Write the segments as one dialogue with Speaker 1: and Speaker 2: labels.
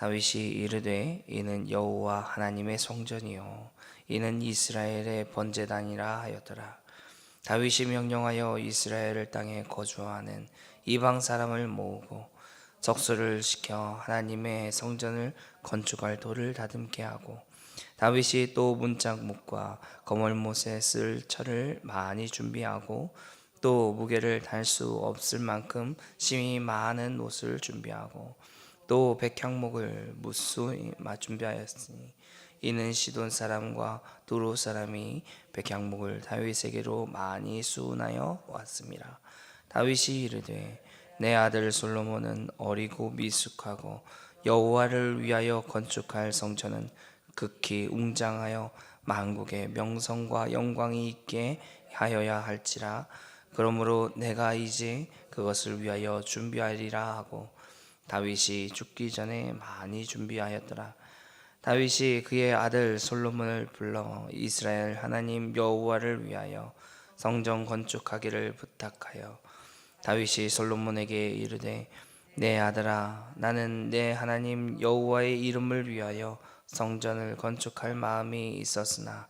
Speaker 1: 다윗이 이르되 이는 여호와 하나님의 성전이요 이는 이스라엘의 번제단이라 하였더라. 다윗이 명령하여 이스라엘 땅에 거주하는 이방 사람을 모으고 적수를 시켜 하나님의 성전을 건축할 돌을 다듬게 하고, 다윗이 또 문짝목과 거물못에 쓸 철을 많이 준비하고 또 무게를 달 수 없을 만큼 심히 많은 옷을 준비하고 또 백향목을 무수히 준비하였으니, 이는 시돈 사람과 두로 사람이 백향목을 다윗에게로 많이 수운하여 왔습니다. 다윗이 이르되 내 아들 솔로몬은 어리고 미숙하고 여호와를 위하여 건축할 성전은 극히 웅장하여 만국의 명성과 영광이 있게 하여야 할지라. 그러므로 내가 이제 그것을 위하여 준비하리라 하고 다윗이 죽기 전에 많이 준비하였더라. 다윗이 그의 아들 솔로몬을 불러 이스라엘 하나님 여호와를 위하여 성전 건축하기를 부탁하여 다윗이 솔로몬에게 이르되 내 아들아, 나는 내 하나님 여호와의 이름을 위하여 성전을 건축할 마음이 있었으나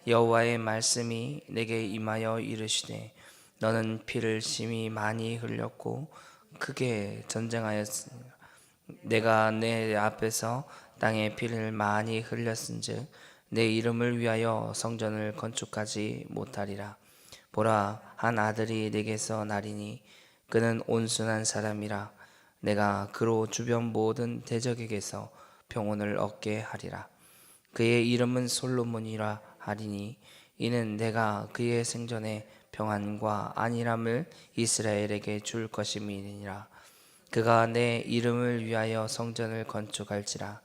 Speaker 1: 여호와의 말씀이 내게 임하여 이르시되 너는 피를 심히 많이 흘렸고 크게 전쟁하였으니 내가 내 앞에서 땅에 피를 많이 흘렸은즉 내 이름을 위하여 성전을 건축하지 못하리라. 보라, 한 아들이 내게서 나리니 그는 온순한 사람이라. 내가 그로 주변 모든 대적에게서 평온을 얻게 하리라. 그의 이름은 솔로몬이라 하리니 이는 내가 그의 생전에 평안과 안일함을 이스라엘에게 줄 것임이니라. 그가 내 이름을 위하여 성전을 건축할지라.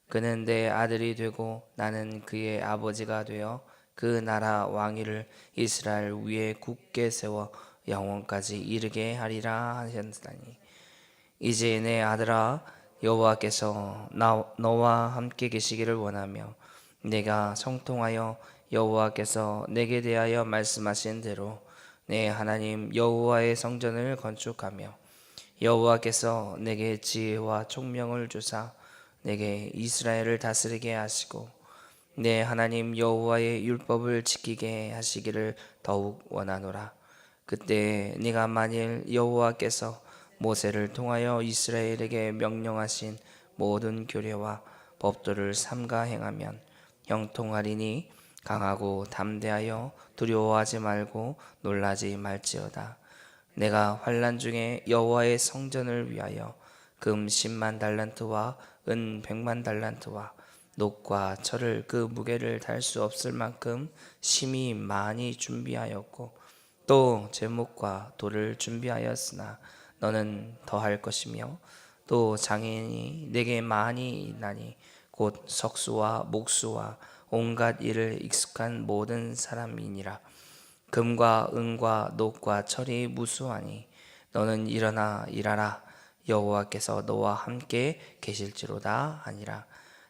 Speaker 1: 그는 내 아들이 되고 나는 그의 아버지가 되어 그 나라 왕위를 이스라엘 위에 굳게 세워 영원까지 이르게 하리라 하셨다니. 이제 내 아들아, 여호와께서 너와 함께 계시기를 원하며 내가 성통하여 여호와께서 내게 대하여 말씀하신 대로 내 하나님 여호와의 성전을 건축하며 여호와께서 내게 지혜와 총명을 주사 내게 이스라엘을 다스리게 하시고 내 하나님 여호와의 율법을 지키게 하시기를 더욱 원하노라. 그때 네가 만일 여호와께서 모세를 통하여 이스라엘에게 명령하신 모든 규례와 법도를 삼가 행하면 형통하리니 강하고 담대하여 두려워하지 말고 놀라지 말지어다. 내가 환난 중에 여호와의 성전을 위하여 금 10만 달란트와 은 100만 달란트와 녹과 철을 그 무게를 달 수 없을 만큼 심히 많이 준비하였고 또 제목과 돌을 준비하였으나 너는 더할 것이며 또 장인이 내게 많이 있나니 곧 석수와 목수와 온갖 일을 익숙한 모든 사람이니라. 금과 은과 녹과 철이 무수하니 너는 일어나 일하라. 여호와께서 너와 함께 계실지로다 하니라.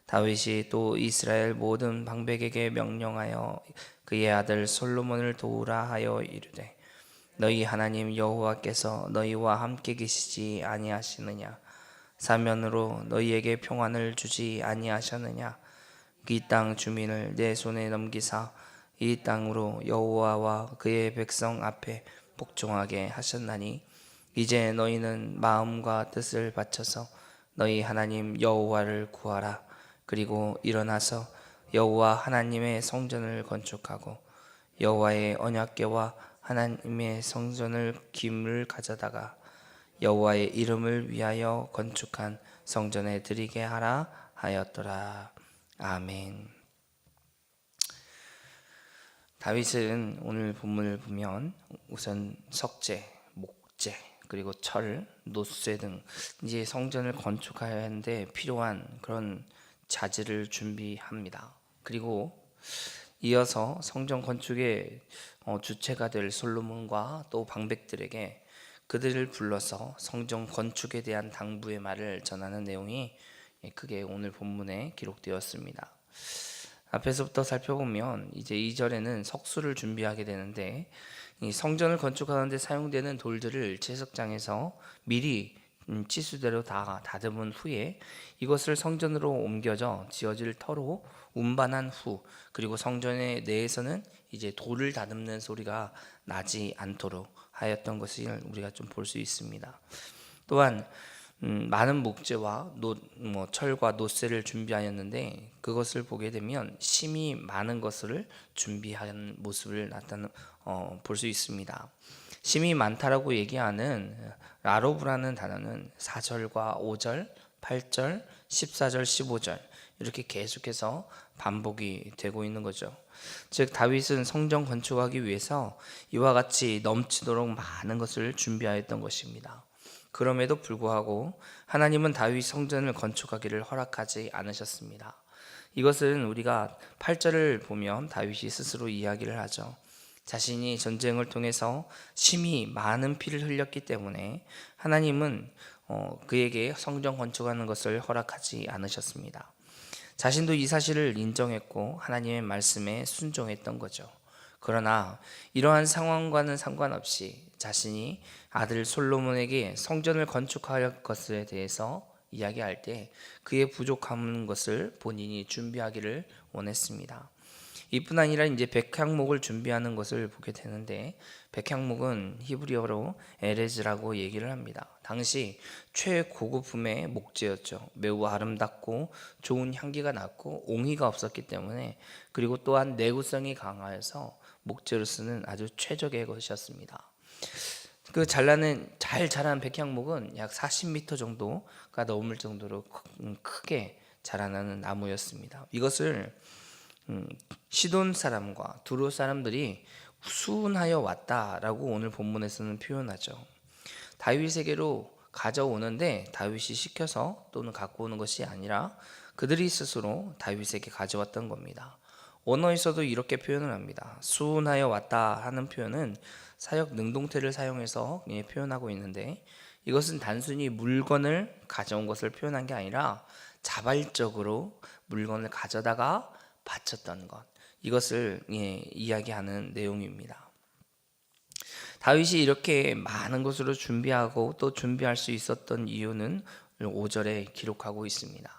Speaker 1: 다윗이 또 이스라엘 모든 방백에게 명령하여 그의 아들 솔로몬을 도우라 하여 이르되 너희 하나님 여호와께서 너희와 함께 계시지 아니하시느냐? 사면으로 너희에게 평안을 주지 아니하셨느냐? 이 땅 주민을 내 손에 넘기사 이 땅으로 여호와와 그의 백성 앞에 복종하게 하셨나니 이제 너희는 마음과 뜻을 바쳐서 너희 하나님 여호와를 구하라. 그리고 일어나서 여호와 하나님의 성전을 건축하고 여호와의 언약궤와 하나님의 성전을 기물을 가져다가 여호와의 이름을 위하여 건축한 성전에 드리게 하라 하였더라. 아멘. 다윗은 오늘 본문을 보면 우선 석재, 목재, 그리고 철, 노쇠 등 이제 성전을 건축해야 하는데 필요한 그런 자재를 준비합니다. 그리고 이어서 성전 건축의 주체가 될 솔로몬과 또 방백들에게 그들을 불러서 성전 건축에 대한 당부의 말을 전하는 내용이 크게 오늘 본문에 기록되었습니다. 앞에서부터 살펴보면 이제 2절에는 석수를 준비하게 되는데 이 성전을 건축하는 데 사용되는 돌들을 채석장에서 미리 치수대로 다 다듬은 후에 이것을 성전으로 옮겨져 지어질 터로 운반한 후, 그리고 성전의 내에서는 이제 돌을 다듬는 소리가 나지 않도록 하였던 것을 우리가 좀 볼 수 있습니다. 또한 많은 목재와 철과 노쇠를 준비하였는데, 그것을 보게 되면 심이 많은 것을 준비한 모습을 볼 수 있습니다. 심이 많다라고 얘기하는 라로브라는 단어는 4절과 5절, 8절, 14절, 15절 이렇게 계속해서 반복이 되고 있는 거죠. 즉 다윗은 성전 건축하기 위해서 이와 같이 넘치도록 많은 것을 준비하였던 것입니다. 그럼에도 불구하고 하나님은 다윗 성전을 건축하기를 허락하지 않으셨습니다. 이것은 우리가 8절을 보면 다윗이 스스로 이야기를 하죠. 자신이 전쟁을 통해서 심히 많은 피를 흘렸기 때문에 하나님은 그에게 성전 건축하는 것을 허락하지 않으셨습니다. 자신도 이 사실을 인정했고 하나님의 말씀에 순종했던 거죠. 그러나 이러한 상황과는 상관없이 자신이 아들 솔로몬에게 성전을 건축할 것에 대해서 이야기할 때 그의 부족한 것을 본인이 준비하기를 원했습니다. 이뿐 아니라 이제 백향목을 준비하는 것을 보게 되는데, 백향목은 히브리어로 에레즈라고 얘기를 합니다. 당시 최고급품의 목재였죠. 매우 아름답고 좋은 향기가 났고 옹이가 없었기 때문에, 그리고 또한 내구성이 강하여서 목재로서는 아주 최적의 것이었습니다. 그 잘 자란 백향목은 약 40m 정도가 넘을 정도로 크게 자라나는 나무였습니다. 이것을 시돈 사람과 두로 사람들이 수운하여 왔다라고 오늘 본문에서는 표현하죠. 다윗에게로 가져오는데 다윗이 시켜서 또는 갖고 오는 것이 아니라 그들이 스스로 다윗에게 가져왔던 겁니다. 원어에서도 이렇게 표현을 합니다. 수운하여 왔다 하는 표현은 사역 능동태를 사용해서 표현하고 있는데, 이것은 단순히 물건을 가져온 것을 표현한 게 아니라 자발적으로 물건을 가져다가 바쳤던 것, 이것을 이야기하는 내용입니다. 다윗이 이렇게 많은 것으로 준비하고 또 준비할 수 있었던 이유는 5절에 기록하고 있습니다.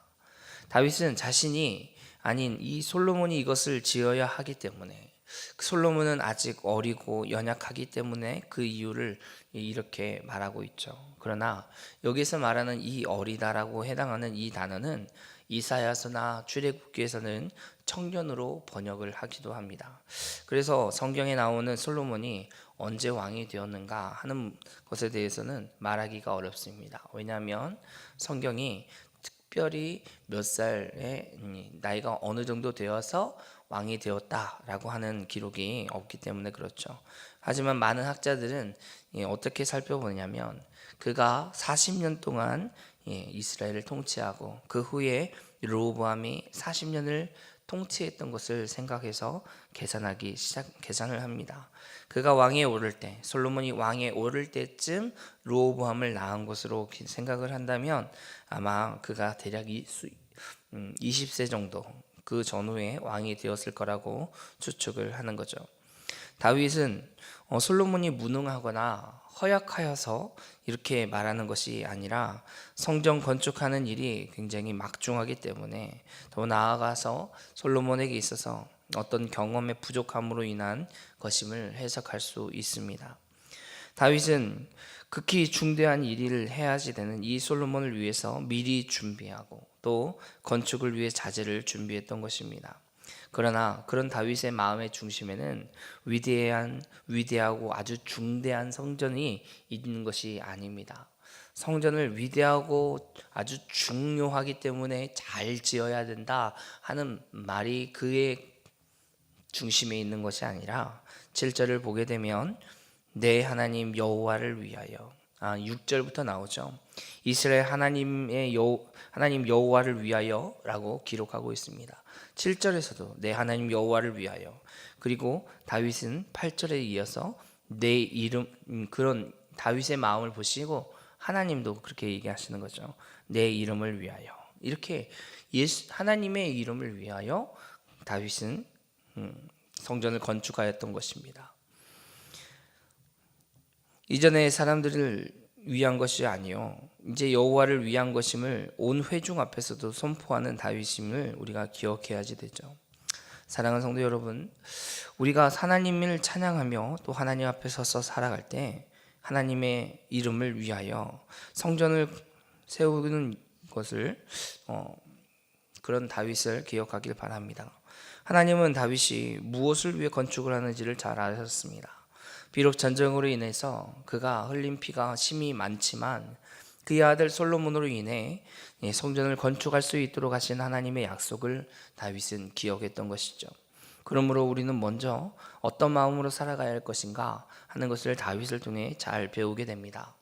Speaker 1: 다윗은 자신이 아닌 이 솔로몬이 이것을 지어야 하기 때문에, 솔로몬은 아직 어리고 연약하기 때문에 그 이유를 이렇게 말하고 있죠. 그러나 여기서 말하는 이 어리다라고 해당하는 이 단어는 이사야서나 출애굽기에서는 청년으로 번역을 하기도 합니다. 그래서 성경에 나오는 솔로몬이 언제 왕이 되었는가 하는 것에 대해서는 말하기가 어렵습니다. 왜냐하면 성경이 특별히 몇 살에 나이가 어느 정도 되어서 왕이 되었다라고 하는 기록이 없기 때문에 그렇죠. 하지만 많은 학자들은 어떻게 살펴보냐면, 그가 40년 동안 이스라엘을 통치하고 그 후에 르호보암이 40년을 통치했던 것을 생각해서 계산을 합니다. 그가 왕에 오를 때, 솔로몬이 왕에 오를 때쯤 르호보암을 낳은 것으로 생각을 한다면 아마 그가 대략 20세 정도 그 전후에 왕이 되었을 거라고 추측을 하는 거죠. 다윗은 솔로몬이 무능하거나 허약하여서 이렇게 말하는 것이 아니라 성전 건축하는 일이 굉장히 막중하기 때문에, 더 나아가서 솔로몬에게 있어서 어떤 경험의 부족함으로 인한 것임을 해석할 수 있습니다. 다윗은 극히 중대한 일을 해야지 되는 이 솔로몬을 위해서 미리 준비하고 또 건축을 위해 자재를 준비했던 것입니다. 그러나 그런 다윗의 마음의 중심에는 위대하고 아주 중대한 성전이 있는 것이 아닙니다. 성전을 위대하고 아주 중요하기 때문에 잘 지어야 된다 하는 말이 그의 중심에 있는 것이 아니라, 7절을 보게 되면 내 하나님 여호와를 위하여, 6절부터 나오죠. 이스라엘 하나님 여호와를 위하여라고 기록하고 있습니다. 7절에서도 내 하나님 여호와를 위하여, 그리고 다윗은 8절에 이어서 내 이름, 그런 다윗의 마음을 보시고 하나님도 그렇게 얘기하시는 거죠. 내 이름을 위하여, 이렇게 하나님의 이름을 위하여 다윗은 성전을 건축하였던 것입니다. 이전에 사람들을 위한 것이 아니요 이제 여호와를 위한 것임을 온 회중 앞에서도 선포하는 다윗임을 우리가 기억해야지 되죠. 사랑하는 성도 여러분, 우리가 하나님을 찬양하며 또 하나님 앞에 서서 살아갈 때 하나님의 이름을 위하여 성전을 세우는 것을 그런 다윗을 기억하길 바랍니다. 하나님은 다윗이 무엇을 위해 건축을 하는지를 잘 아셨습니다. 비록 전쟁으로 인해서 그가 흘린 피가 심히 많지만 그의 아들 솔로몬으로 인해 성전을 건축할 수 있도록 하신 하나님의 약속을 다윗은 기억했던 것이죠. 그러므로 우리는 먼저 어떤 마음으로 살아가야 할 것인가 하는 것을 다윗을 통해 잘 배우게 됩니다.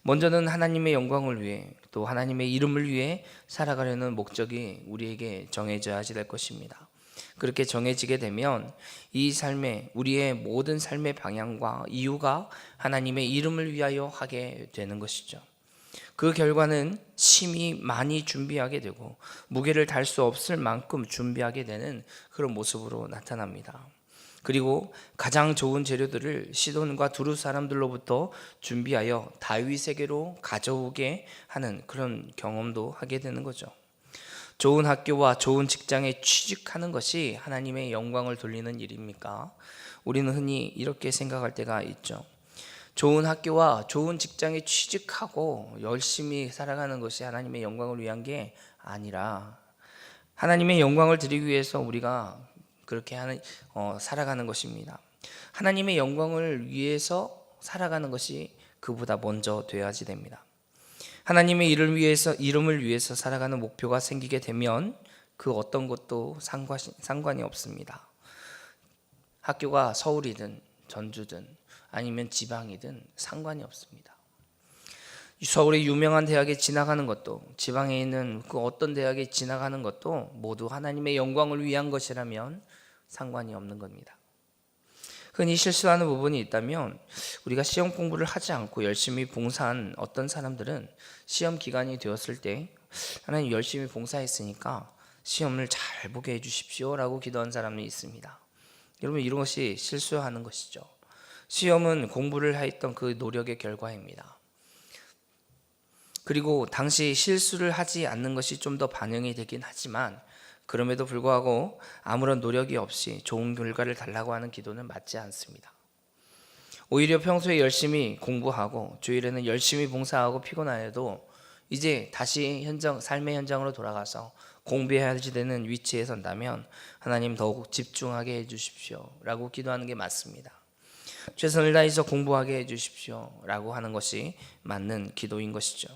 Speaker 1: 먼저는 하나님의 영광을 위해 또 하나님의 이름을 위해 살아가려는 목적이 우리에게 정해져야지 될 것입니다. 그렇게 정해지게 되면 이 삶의 우리의 모든 삶의 방향과 이유가 하나님의 이름을 위하여 하게 되는 것이죠. 그 결과는 심히 많이 준비하게 되고 무게를 달 수 없을 만큼 준비하게 되는 그런 모습으로 나타납니다. 그리고 가장 좋은 재료들을 시돈과 두루 사람들로부터 준비하여 다윗에게로 가져오게 하는 그런 경험도 하게 되는 거죠. 좋은 학교와 좋은 직장에 취직하는 것이 하나님의 영광을 돌리는 일입니까? 우리는 흔히 이렇게 생각할 때가 있죠. 좋은 학교와 좋은 직장에 취직하고 열심히 살아가는 것이 하나님의 영광을 위한 게 아니라 하나님의 영광을 드리기 위해서 우리가 그렇게 살아가는 것입니다. 하나님의 영광을 위해서 살아가는 것이 그보다 먼저 되어야지 됩니다. 하나님의 이름을 위해서 살아가는 목표가 생기게 되면 그 어떤 것도 상관이 없습니다. 학교가 서울이든 전주든 아니면 지방이든 상관이 없습니다. 서울의 유명한 대학에 지나가는 것도 지방에 있는 그 어떤 대학에 지나가는 것도 모두 하나님의 영광을 위한 것이라면 상관이 없는 겁니다. 흔히 실수하는 부분이 있다면 우리가 시험 공부를 하지 않고 열심히 봉사한 어떤 사람들은 시험 기간이 되었을 때 하나님 열심히 봉사했으니까 시험을 잘 보게 해주십시오 라고 기도한 사람이 있습니다. 여러분, 이런 것이 실수하는 것이죠. 시험은 공부를 했던 그 노력의 결과입니다. 그리고 당시 실수를 하지 않는 것이 좀 더 반영이 되긴 하지만 그럼에도 불구하고 아무런 노력이 없이 좋은 결과를 달라고 하는 기도는 맞지 않습니다. 오히려 평소에 열심히 공부하고 주일에는 열심히 봉사하고 피곤하여도 이제 다시 삶의 현장으로 돌아가서 공부해야 되는 위치에 선다면 하나님 더욱 집중하게 해주십시오 라고 기도하는 게 맞습니다. 최선을 다해서 공부하게 해주십시오 라고 하는 것이 맞는 기도인 것이죠.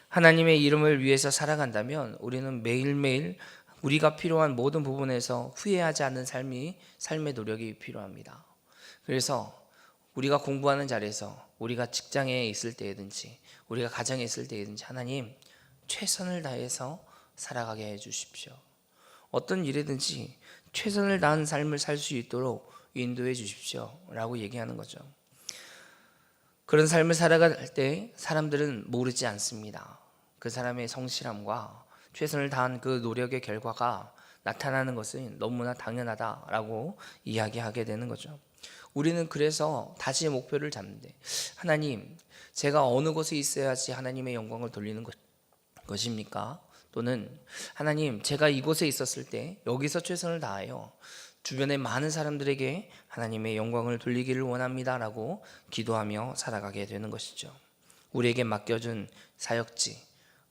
Speaker 1: 하나님의 이름을 위해서 살아간다면 우리는 매일매일 우리가 필요한 모든 부분에서 후회하지 않는 삶의 노력이 필요합니다. 그래서 우리가 공부하는 자리에서 우리가 직장에 있을 때든지 우리가 가정에 있을 때든지 하나님 최선을 다해서 살아가게 해주십시오. 어떤 일이든지 최선을 다한 삶을 살 수 있도록 인도해 주십시오 라고 얘기하는 거죠. 그런 삶을 살아갈 때 사람들은 모르지 않습니다. 그 사람의 성실함과 최선을 다한 그 노력의 결과가 나타나는 것은 너무나 당연하다라고 이야기하게 되는 거죠. 우리는 그래서 다시 목표를 잡는데 하나님, 제가 어느 곳에 있어야지 하나님의 영광을 돌리는 것입니까? 또는 하나님, 제가 이곳에 있었을 때 여기서 최선을 다하여 주변의 많은 사람들에게 하나님의 영광을 돌리기를 원합니다 라고 기도하며 살아가게 되는 것이죠. 우리에게 맡겨준 사역지,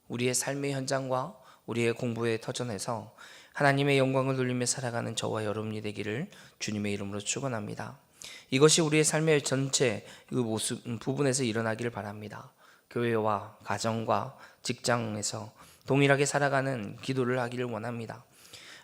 Speaker 1: 우리의 삶의 현장과 우리의 공부의 터전에서 하나님의 영광을 돌리며 살아가는 저와 여러분이 되기를 주님의 이름으로 축원합니다. 이것이 우리의 삶의 전체 그 부분에서 일어나기를 바랍니다. 교회와 가정과 직장에서 동일하게 살아가는 기도를 하기를 원합니다.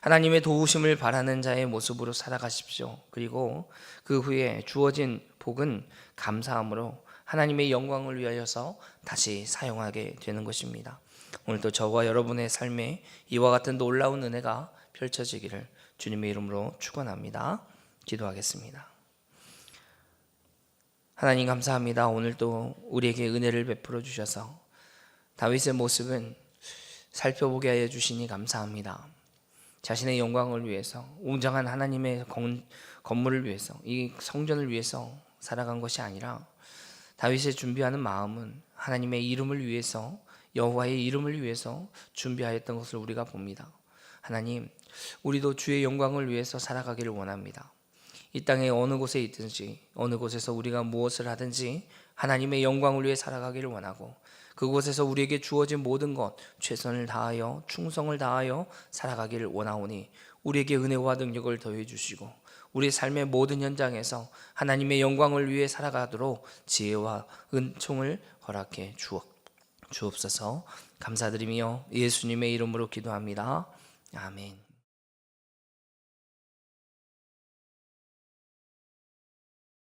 Speaker 1: 하나님의 도우심을 바라는 자의 모습으로 살아가십시오. 그리고 그 후에 주어진 복은 감사함으로 하나님의 영광을 위하여서 다시 사용하게 되는 것입니다. 오늘도 저와 여러분의 삶에 이와 같은 놀라운 은혜가 펼쳐지기를 주님의 이름으로 축원합니다. 기도하겠습니다. 하나님 감사합니다. 오늘도 우리에게 은혜를 베풀어 주셔서 다윗의 모습은 살펴보게 하여 주시니 감사합니다. 자신의 영광을 위해서 웅장한 하나님의 건물을 위해서 이 성전을 위해서 살아간 것이 아니라 다윗의 준비하는 마음은 하나님의 이름을 위해서, 여호와의 이름을 위해서 준비하였던 것을 우리가 봅니다. 하나님, 우리도 주의 영광을 위해서 살아가기를 원합니다. 이 땅의 어느 곳에 있든지 어느 곳에서 우리가 무엇을 하든지 하나님의 영광을 위해 살아가기를 원하고, 그곳에서 우리에게 주어진 모든 것 최선을 다하여 충성을 다하여 살아가기를 원하오니 우리에게 은혜와 능력을 더해 주시고 우리 삶의 모든 현장에서 하나님의 영광을 위해 살아가도록 지혜와 은총을 허락해 주옵소서. 감사드리며 예수님의 이름으로 기도합니다. 아멘.